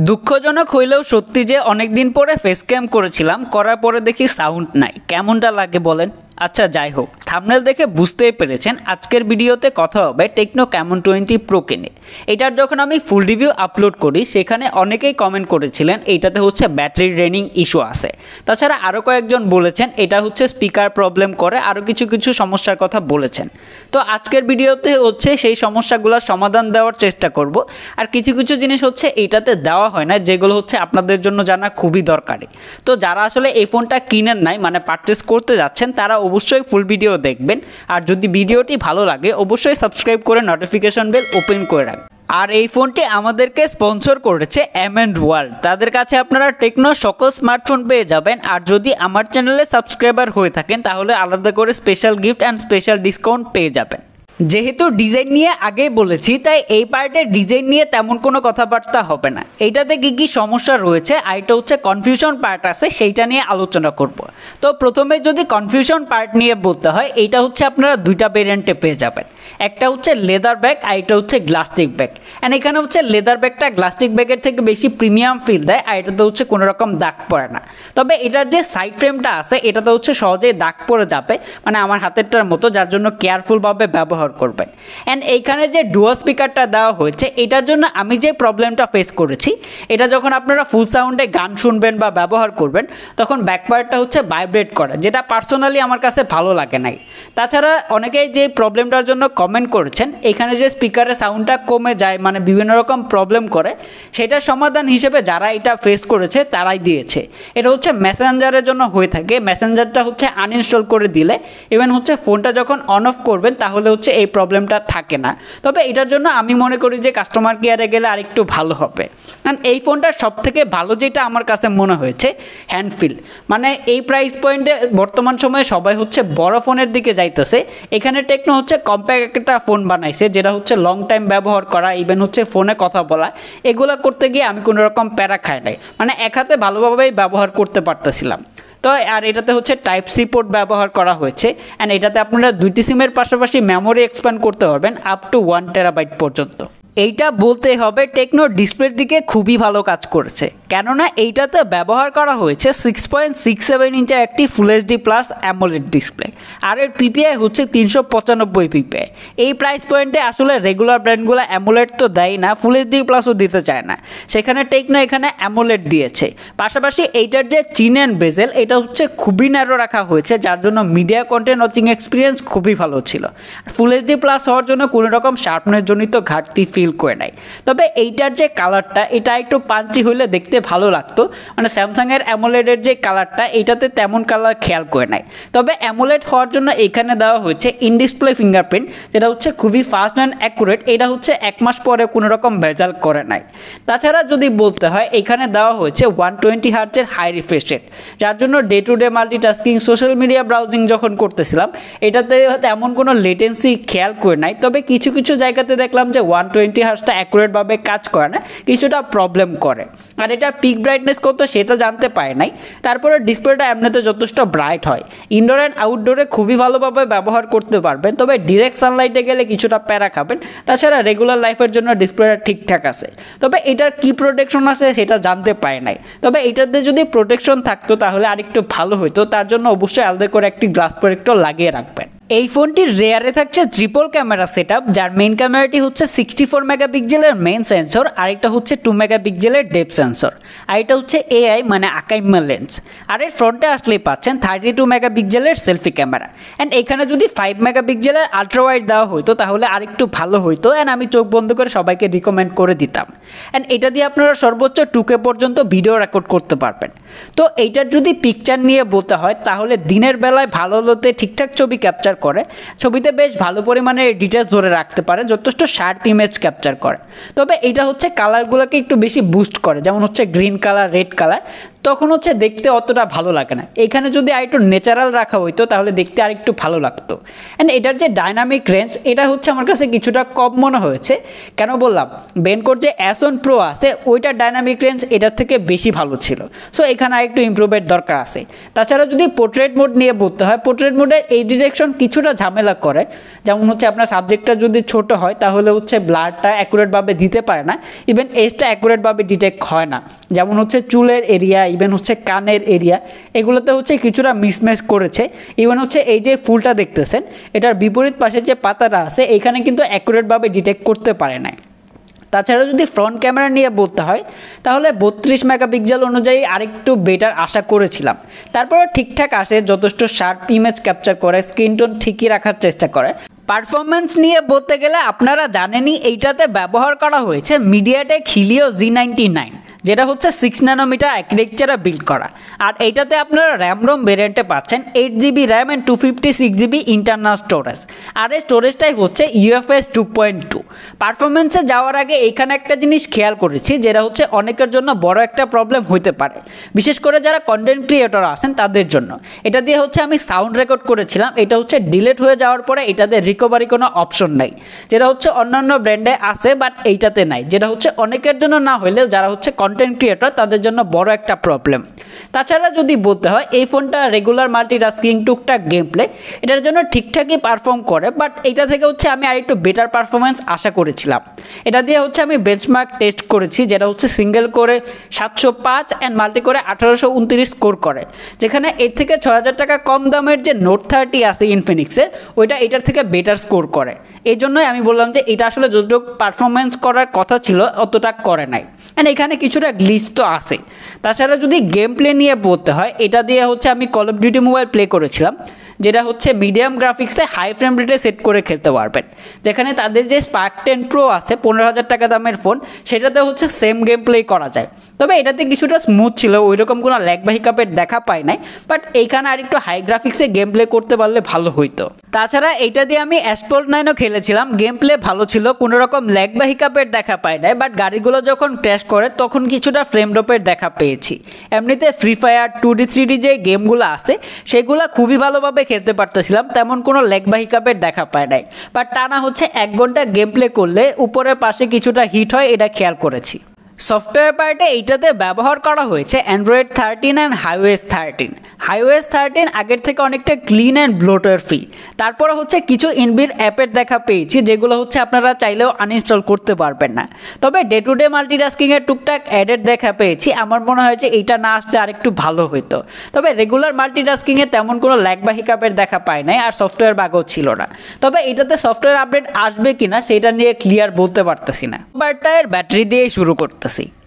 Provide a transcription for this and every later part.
দুঃখজনক হইলেও সত্যি যে অনেক দিন পরে ফেস ক্যাম করেছিলাম, করার পরে দেখি সাউন্ড নাই। কেমনটা লাগে বলেন? আচ্ছা যাই হোক, থাম্বনেল দেখে বুঝতেই পেরেছেন আজকের ভিডিওতে কথা হবে টেকনো ক্যামন 20 প্রো কিনে। এটার যখন আমি ফুল রিভিউ আপলোড করি সেখানে অনেকেই কমেন্ট করেছিলেন এইটাতে হচ্ছে ব্যাটারি ড্রেনিং ইস্যু আছে। তাছাড়া আরও কয়েকজন বলেছেন এটা হচ্ছে স্পিকার প্রবলেম করে, আরও কিছু সমস্যার কথা বলেছেন। তো আজকের ভিডিওতে হচ্ছে সেই সমস্যাগুলোর সমাধান দেওয়ার চেষ্টা করব। আর কিছু জিনিস হচ্ছে এইটাতে দেওয়া হয় না, যেগুলো হচ্ছে আপনাদের জন্য জানা খুবই দরকারি। তো যারা আসলে এই ফোনটা কিনেন নাই, মানে পারচেস করতে যাচ্ছেন, তারা অবশ্যই ফুল ভিডিও দেখবেন। আর যদি ভিডিওটি ভালো লাগে অবশ্যই সাবস্ক্রাইব করে নোটিফিকেশন বেল ওপেন করে রাখবেন। আর এই ফোনটি আমাদেরকে স্পন্সর করেছে ওয়ার্ল্ড। তাদের কাছে আপনারা টেকনো সকল স্মার্টফোন পেয়ে যাবেন। আর যদি আমার চ্যানেলে সাবস্ক্রাইবার হয়ে থাকেন তাহলে আলাদা করে special gift and special discount পেয়ে যাবেন। যেহেতু ডিজাইন নিয়ে আগেই বলেছি, তাই এই পার্টের ডিজাইন নিয়ে তেমন কোনো কথাবার্তা হবে না। এইটাতে কী সমস্যা রয়েছে আর এটা হচ্ছে কনফিউশন পার্ট আছে, সেইটা নিয়ে আলোচনা করব। তো প্রথমে যদি কনফিউশন পার্ট নিয়ে বলতে হয়, এইটা হচ্ছে আপনারা দুইটা ভেরিয়েন্টে পেয়ে যাবেন। একটা হচ্ছে লেদার ব্যাগ আর এটা হচ্ছে গ্লাস্টিক ব্যাগ। অ্যান্ড এখানে হচ্ছে লেদার ব্যাগটা গ্লাস্টিক ব্যাগের থেকে বেশি প্রিমিয়াম ফিল দেয়, আর এটাতে হচ্ছে কোনো রকম দাগ পড়ে না। তবে এটার যে সাইড ফ্রেমটা আছে এটাতে হচ্ছে সহজেই দাগ পড়ে যাবে, মানে আমার হাতেরটার মতো, যার জন্য কেয়ারফুলভাবে ব্যবহার করবেন। অ্যান্ড এইখানে যে ডুয়াল স্পিকারটা দেওয়া হয়েছে এটার জন্য আমি যে প্রবলেমটা ফেস করেছি, এটা যখন আপনারা ফুল সাউন্ডে গান শুনবেন বা ব্যবহার করবেন তখন ব্যাকপার্টটা হচ্ছে ভাইব্রেট করে, যেটা পার্সোনালি আমার কাছে ভালো লাগে নাই। তাছাড়া অনেকেই যে প্রবলেমটার জন্য কমেন্ট করেছেন এখানে যে স্পিকারের সাউন্ডটা কমে যায়, মানে বিভিন্ন রকম প্রবলেম করে, সেটার সমাধান হিসেবে যারা এটা ফেস করেছে তারাই দিয়েছে। এটা হচ্ছে মেসেঞ্জারের জন্য হয়ে থাকে। মেসেঞ্জারটা হচ্ছে আনইনস্টল করে দিলে ইভেন হচ্ছে ফোনটা যখন অন অফ করবেন তাহলে হচ্ছে এই প্রবলেমটা থাকে না। তবে এটার জন্য আমি মনে করি যে কাস্টমার কেয়ারে গেলে আরেকটু ভালো হবে। কারণ এই ফোনটার সবথেকে ভালো যেটা আমার কাছে মনে হয়েছে হ্যান্ডফিল। মানে এই প্রাইস পয়েন্টে বর্তমান সময়ে সবাই হচ্ছে বড় ফোনের দিকে যাইতেছে, এখানে টেকনো হচ্ছে কম্প্যাক্ট একটা ফোন বানাইছে যেটা হচ্ছে লং টাইম ব্যবহার করা, ইভেন হচ্ছে ফোনে কথা বলা, এগুলো করতে গিয়ে আমি কোনো রকম প্যারা খাই নাই। মানে এক হাতে ভালোভাবেই ব্যবহার করতে পারতেছিলাম। তো আর এটাতে হচ্ছে টাইপ সি পোর্ট ব্যবহার করা হয়েছে। অ্যান্ড এটাতে আপনারা দুইটি সিমের পাশাপাশি মেমোরি এক্সপ্যান্ড করতে পারবেন আপ টু 1 টেরাবাইট পর্যন্ত। এইটা বলতে হবে টেকনো ডিসপ্লের দিকে খুবই ভালো কাজ করেছে, কেননা এইটাতে ব্যবহার করা হয়েছে 6.67 ইঞ্চের একটি full HD plus AMOLED display. আর এর পিপিআই হচ্ছে 395 পিপিআই। এই প্রাইস পয়েন্টে আসলে রেগুলার ব্র্যান্ডগুলো অ্যামোলেড তো দেয় না, ফুল এইচডি প্লাসও দিতে চায় না, সেখানে টেকনো এখানে অ্যামোলেড দিয়েছে। পাশাপাশি এইটার যে চিন অ্যান্ড বেজেল এটা হচ্ছে খুবই ন্যারো রাখা হয়েছে, যার জন্য মিডিয়া কন্টেন্ট ওয়াচিং এক্সপিরিয়েন্স খুবই ভালো ছিল। ফুল এইচডি প্লাস হওয়ার জন্য কোনো রকম শার্পনেস জনিত ঘাটতি ফিল করে নাই। তবে এইটার যে কালারটা এটা একটু পাঞ্চি হইলে দেখতে ভালো লাগতো, মানে স্যামসাংয়ের অ্যামোলেডের যে কালারটা এটাতে তেমন কালার খেয়াল করে নাই। তবে অ্যামোলেড হওয়ার জন্য এখানে দেওয়া হয়েছে ইন ডিসপ্লে ফিঙ্গারপ্রিন্ট, যেটা হচ্ছে খুবই ফাস্ট অ্যান্ড অ্যাকুরেট। এটা হচ্ছে 1 মাস পরে কোনো রকম ভেজাল করে নাই। তাছাড়া যদি বলতে হয় এখানে দেওয়া হয়েছে 120 হার্টজের হাই রিফ্রেশ রেট, যার জন্য day to day multitasking, social media browsing যখন করতেছিলাম এটাতে এমন কোনো লেটেন্সি খেয়াল করে নাই। তবে কিছু জায়গাতে দেখলাম যে 120 হার্টজটা অ্যাকুরেটভাবে কাজ করে না, কিছুটা প্রবলেম করে। আর এটা পিক ব্রাইটনেস কত সেটা জানতে পারে নাই। তারপরে ডিসপ্লেটা এমনিতে যথেষ্ট ব্রাইট হয়, ইনডোর অ্যান্ড আউটডোরে খুবই ভালোভাবে ব্যবহার করতে পারবেন। তবে ডিরেক্ট সানলাইটে গেলে কিছুটা প্যারা খাবেন। তাছাড়া রেগুলার লাইফের জন্য ডিসপ্লেটা ঠিকঠাক আছে। তবে এটার কি প্রোটেকশন আছে সেটা জানতে পারে নাই। তবে এটাতে যদি প্রোটেকশন থাকতো তাহলে আরেকটু ভালো হতো, তার জন্য অবশ্যই আলাদা করে একটি গ্লাস প্রোটেক্টর লাগিয়ে রাখবেন। এই ফোনটির রেয়ারে থাকছে ট্রিপল ক্যামেরা সেট আপ, যার মেইন ক্যামেরাটি হচ্ছে 64 মেগাপিক্সেলের মেইন সেন্সর, আর এটা হচ্ছে 2 মেগাপিক্সেলের ডেপথ সেন্সর, আর এটা হচ্ছে এআই মানে আকাইমা লেন্স। আর এর ফ্রন্টে আসলেই পাচ্ছেন 32 মেগাপিক্সেলের সেলফি ক্যামেরা। অ্যান্ড এখানে যদি 5 মেগাপিক্সেলের আলট্রা ওয়াইড দেওয়া হতো তাহলে আরেকটু ভালো হইতো, অ্যান্ড আমি চোখ বন্ধ করে সবাইকে রিকমেন্ড করে দিতাম। অ্যান্ড এটা দিয়ে আপনারা সর্বোচ্চ 2K পর্যন্ত ভিডিও রেকর্ড করতে পারবেন। তো এইটার যদি পিকচার নিয়ে বলতে হয় তাহলে দিনের বেলায় ভালো আলোতে ঠিকঠাক ছবি ক্যাপচার করে, ছবিতে বেশ ভালো পরিমাণে ডিটেলস ধরে রাখতে পারে, যথেষ্ট শার্প ইমেজ ক্যাপচার করে। তবে এটা হচ্ছে কালারগুলোকে একটু বেশি বুস্ট করে, যেমন হচ্ছে গ্রিন কালার, রেড কালার। তখন হচ্ছে দেখতে অতটা ভালো লাগে না। এখানে যদি আরেকটু ন্যাচারাল রাখা হইতো তাহলে দেখতে আরেকটু ভালো লাগতো। অ্যান্ড এটার যে ডাইনামিক রেঞ্জ এটা হচ্ছে আমার কাছে কিছুটা কম মনে হয়েছে। কেন বললাম, বেনকোর যে S1 Pro আছে ওইটার ডাইনামিক রেঞ্জ এটার থেকে বেশি ভালো ছিল। সো এখানে আরেকটু ইমপ্রুভের দরকার আছে। তাছাড়া যদি পোর্ট্রেট মোড নিয়ে বলতে হয়, পোর্ট্রেট মোডের এই ডিরেকশন কিছুটা ঝামেলা করে। যেমন হচ্ছে আপনার সাবজেক্টটা যদি ছোট হয় তাহলে হচ্ছে ব্লারটা অ্যাকুরেটভাবে দিতে পারে না, ইভেন এজটা অ্যাকুরেটভাবে ডিটেক্ট হয় না। যেমন হচ্ছে চুলের এরিয়া, ইভেন হচ্ছে কানের এরিয়া, এগুলোতে হচ্ছে কিছুটা মিসম্যাচ করেছে। ইভেন হচ্ছে এই যে ফুলটা দেখতেছেন এটার বিপরীত পাশে যে পাতাটা আছে এখানে কিন্তু অ্যাকুরেটভাবে ডিটেক্ট করতে পারে না। তাছাড়া যদি ফ্রন্ট ক্যামেরা নিয়ে বলতে হয় তাহলে 32 মেগাপিক্সেল অনুযায়ী আরেকটু বেটার আশা করেছিলাম। তারপরে ঠিকঠাক আসে, যথেষ্ট শার্প ইমেজ ক্যাপচার করে, স্ক্রিন টোন ঠিকই রাখার চেষ্টা করে। পারফরমেন্স নিয়ে বলতে গেলে আপনারা জানেনই এইটাতে ব্যবহার করা হয়েছে মিডিয়াটেক হিলিও G99, যেটা হচ্ছে 6 ন্যানোমিটার আর্কিটেকচারে বিল্ড করা। আর এইটাতে আপনারা র্যাম রোম ভেরিয়েন্টে পাচ্ছেন 8GB RAM and 256GB internal storage. আর এই স্টোরেজটাই হচ্ছে UFS 2.2। পারফরমেন্সে যাওয়ার আগে এইখানে একটা জিনিস খেয়াল করেছি, যেটা হচ্ছে অনেকের জন্য বড় একটা প্রবলেম হইতে পারে, বিশেষ করে যারা কন্টেন্ট ক্রিয়েটর আছেন তাদের জন্য। এটা দিয়ে হচ্ছে আমি সাউন্ড রেকর্ড করেছিলাম, এটা হচ্ছে ডিলিট হয়ে যাওয়ার পরে এটাতে রিকভারি কোনো অপশন নাই, যেটা হচ্ছে অন্যান্য ব্র্যান্ডে আছে বাট এইটাতে নাই, যেটা হচ্ছে অনেকের জন্য না হলেও যারা হচ্ছে কন্টেন্ট ক্রিয়েটর তাদের জন্য বড় একটা প্রবলেম। তাছাড়া যদি বলতে হয় এই ফোনটা রেগুলার মাল্টিটাস্কিং, টুকটাক গেম প্লে এটার জন্য ঠিকঠাকই পারফর্ম করে, বাট এটা থেকে হচ্ছে আমি আরেকটু বেটার পারফরমেন্স আশা করেছিলাম। এটা দিয়ে হচ্ছে আমি বেঞ্চমার্ক টেস্ট করেছি, যেটা হচ্ছে সিঙ্গেল করে 705 অ্যান্ড মাল্টি করে 1829 স্কোর করে, যেখানে এর থেকে 6000 টাকা কম দামের যে নোট 30 আছে ইনফিনিক্সের ওইটা এটার থেকে বেটার স্কোর করে। এই জন্যই আমি বললাম যে এটা আসলে যতটুকু পারফরমেন্স করার কথা ছিল অতটা করে নাই। অ্যান্ড এখানে কিছুটা গ্লিচ তো আছে। তাছাড়া যদি গেম প্লে নিয়ে বলতে হয়, এটা দিয়ে হচ্ছে আমি call of duty mobile play করেছিলাম, যেটা হচ্ছে মিডিয়াম গ্রাফিক্সে হাই ফ্রেম রেটে সেট করে খেলতে পারবেন। যেখানে তাদের যে স্পার্ক 10 Pro আছে 15,000 টাকা দামের ফোন, সেটাতে হচ্ছে সেম গেম প্লে করা যায়। তবে এটাতে কিছুটা স্মুথ ছিল, ওই রকম কোনো ল্যাগ বা হিকাপের দেখা পাই নাই, বাট এইখানে আরেকটু হাই গ্রাফিক্সে গেম প্লে করতে পারলে ভালো হইতো। তাছাড়া এটা দিয়ে আমি Asphalt 9ও খেলেছিলাম, গেম প্লে ভালো ছিল, কোনো রকম ল্যাগ বা হিকাপের দেখা পাই নাই, বাট গাড়িগুলো যখন ক্র্যাশ করে তখন কিছুটা ফ্রেম ড্রপের দেখা পেয়েছি। এমনিতে ফ্রি ফায়ার 2D 3D যে গেমগুলো আছে সেগুলো খুবই ভালোভাবে খেলতে পারতেছিলাম, তেমন কোনো ল্যাগ বা হিকাপের দেখা পায় নাই। বাট টানা হচ্ছে 1 ঘন্টা গেম প্লে করলে উপরের পাশে কিছুটা হিট হয়, এটা খেয়াল করেছি। সফটওয়্যার পার্টে এইটাতে ব্যবহার করা হয়েছে অ্যান্ড্রয়েড 13 অ্যান্ড iOS 13। iOS 13 আগের থেকে অনেকটা ক্লিন অ্যান্ড ব্লোটার ফ্রি। তারপরে হচ্ছে কিছু ইনবিল্ট অ্যাপের দেখা পেয়েছি যেগুলো হচ্ছে আপনারা চাইলেও আনইনস্টল করতে পারবেন না। তবে ডে টু ডে মাল্টিটাস্কিংয়ের টুকটাক অ্যাডেড দেখা পেয়েছি, আমার মনে হয় যে এইটা না আসলে আরেকটু ভালো হতো। তবে রেগুলার মাল্টিটাস্কিংয়ে তেমন কোনো ল্যাগ বা হিকাপের দেখা পায় নাই, আর সফটওয়্যার বাগও ছিল না। তবে এটাতে সফটওয়্যার আপডেট আসবে কিনা সেটা নিয়ে ক্লিয়ার বলতে পারতেছি না। বারটায়ের ব্যাটারি দিয়ে শুরু করতেছি।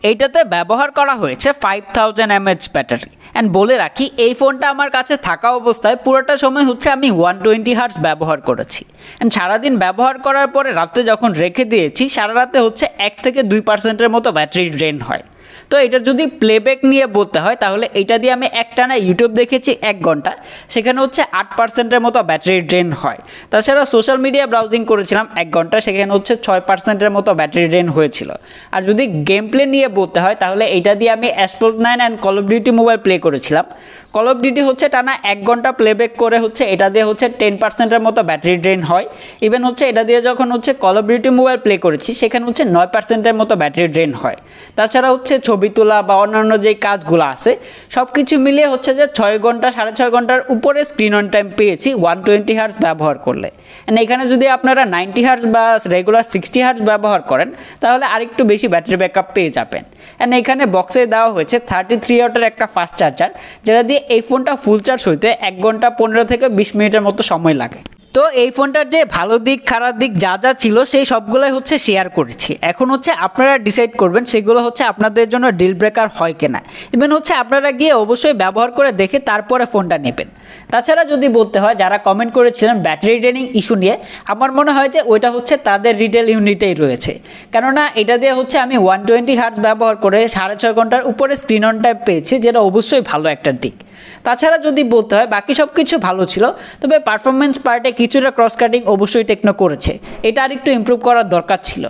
এইটাতে ব্যবহার করা হয়েছে 5000 mAh ব্যাটারি। অ্যান্ড বলে রাখি এই ফোনটা আমার কাছে থাকা অবস্থায় পুরোটা সময় হচ্ছে আমি 120 Hz ব্যবহার করেছি। অ্যান্ড সারাদিন ব্যবহার করার পরে রাতে যখন রেখে দিয়েছি সারা রাতে হচ্ছে 1 থেকে 2% মতো ব্যাটারি ড্রেন হয়। তো এটা যদি প্লেব্যাক নিয়ে বলতে হয় তাহলে এটা দিয়ে আমি একটানা ইউটিউব দেখেছি 1 ঘন্টা, সেখানে হচ্ছে 8%-এর মতো ব্যাটারি ড্রেন হয়। তাছাড়া সোশ্যাল মিডিয়া ব্রাউজিং করেছিলাম 1 ঘন্টা, সেখানে হচ্ছে 6%-এর মতো ব্যাটারি ড্রেন হয়েছিল। আর যদি গেম প্লে নিয়ে বলতে হয় তাহলে এটা দিয়ে আমি Asphalt 9 and call of duty mobile play করেছিলাম। কল অফ ডিউটি হচ্ছে টানা 1 ঘন্টা প্লেব্যাক করে হচ্ছে এটা দিয়ে হচ্ছে 10%-এর মতো ব্যাটারি ড্রেন হয়। ইভেন হচ্ছে এটা দিয়ে যখন হচ্ছে call of duty mobile play করেছি সেখানে হচ্ছে 9%-এর মতো ব্যাটারি ড্রেন হয়। তাছাড়া হচ্ছে ছবি তোলা বা অন্যান্য যে কাজগুলো আছে সব কিছু মিলিয়ে হচ্ছে যে 6 ঘন্টা 6.5 ঘন্টার উপরে স্ক্রিন অন টাইম পেয়েছি 120 Hz ব্যবহার করলে। এখানে যদি আপনারা 90 Hz বা রেগুলার 60 Hz ব্যবহার করেন তাহলে আরেকটু বেশি ব্যাটারি ব্যাকআপ পেয়ে যাবেন। এখানে বক্সে দেওয়া হয়েছে 33 ওয়াটের একটা ফাস্ট চার্জার, যেটা দিয়ে এই ফোনটা ফুল চার্জ হইতে 1 ঘন্টা 15 থেকে 20 মিনিটের মতো সময় লাগে। তো এই ফোনটার যে ভালো দিক খারাপ দিক যা যা ছিল সেই সবগুলোই হচ্ছে শেয়ার করেছি। এখন হচ্ছে আপনারা ডিসাইড করবেন সেগুলো হচ্ছে আপনাদের জন্য ডিল ব্রেকার হয় কিনা। ইভেন হচ্ছে আপনারা গিয়ে অবশ্যই ব্যবহার করে দেখে তারপরে ফোনটা নেবেন। তাছাড়া যদি বলতে হয় যারা কমেন্ট করেছিলেন ব্যাটারি ড্রেনিং ইস্যু নিয়ে, আমার মনে হয় যে ওইটা হচ্ছে তাদের রিটেল ইউনিটেই রয়েছে। কেননা এটা দিয়ে হচ্ছে আমি 120 Hz ব্যবহার করে 6.5 ঘন্টার উপরে স্ক্রিন অন টাইম পেয়েছি, যেটা অবশ্যই ভালো একটা দিক। তাছাড়া যদি বলতে হয় বাকি সব কিছু ভালো ছিল, তবে পারফরমেন্স পার্টে কিছুটা ক্রস কাটিং অবশ্যই টেকনো করেছে, এটা আরেকটু ইমপ্রুভ করার দরকার ছিল।